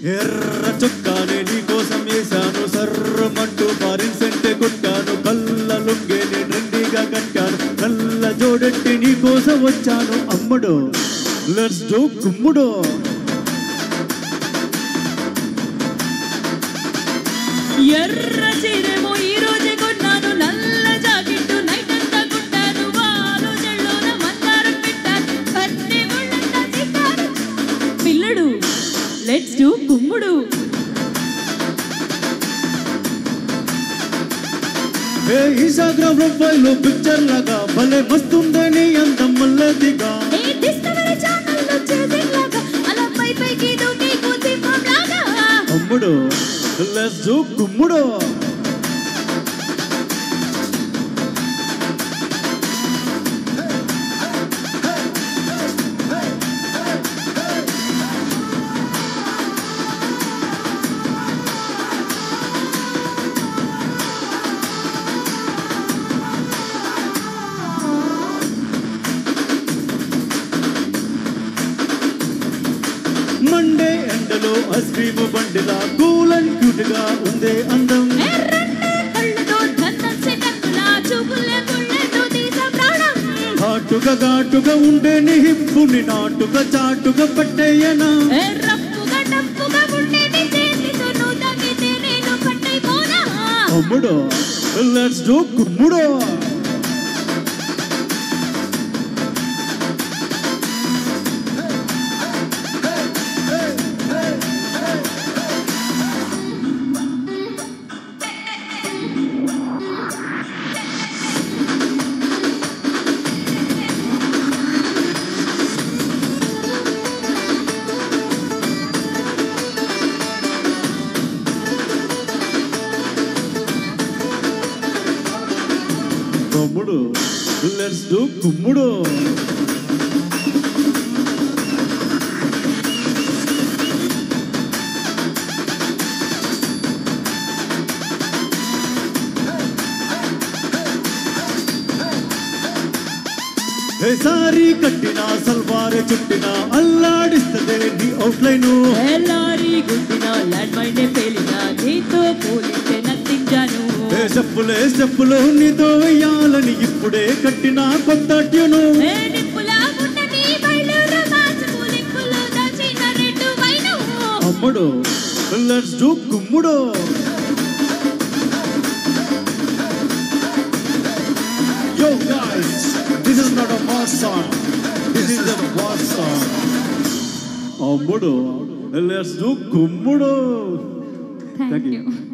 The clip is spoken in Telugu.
ఎర్ర చొక్కానే నీ కోసం వేశాను సర్రమంటూ ఫారిన్ సెంటే కొట్టాను కళ్ళ లుంగేని ట్రెండీగా కట్టాను కళ్ళ జోడెట్టి నీ కోసం వచ్చాను అమ్ముడు లెట్స్ డూ కుమ్ముడు ఎర్ర చీరేమో ఈ రోజే కొన్నాను నల్ల జాకెట్టు నైట్ అంతా కుట్టాను వాలు జల్లోన మందారం పెట్టాను పత్తి ముళ్ళంతా చిక్కాను పిల్లడు లెట్స్ డూ కుమ్ముడు ఇన్స్టాగ్రామ్ ప్రొఫైల్లో పిక్చర్ లాగా భలే మస్తుందే నీ అందం మల్లెదిగా డిస్కవరీ ఛానల్లో చేసింగ్ లాగా అలా పై పైకి దూకి కూసి లాగా అమ్ముడు లెట్స్ డూ కుమ్ముడు మండే ఎండలో ఐస్ క్రీమ్ బండిలా కూల్ అండ్ క్యూట్ గా ఉందే అందం ఘాటుగా ఘాటుగా ఉండే నీ హిప్పుని నాటుగా చాటుగా పట్టేయనా అమ్ముడు లెట్స్ డూ కుమ్ముడు కుమ్ముడు లెట్స్ డూ కుమ్ముడు సారీ కట్టినా సల్వార్ చుట్టినా అల్లాడిస్తదే నీ అవుట్లైన్ లారీ గుట్టినా ల్యాండ్ మైండే పేలినా నీతో పోలిస్తే నత్తించాను చెప్పులే చెప్పులు నీతో వేయాలని ఇప్పుడే కట్టిన కొత్త ట్యూను అమ్ముడు లెట్స్ డూ కుమ్ముడు Yo guys, this is not a boss song. This is a boss song. Ammudu, let's do kummudu. Thank you.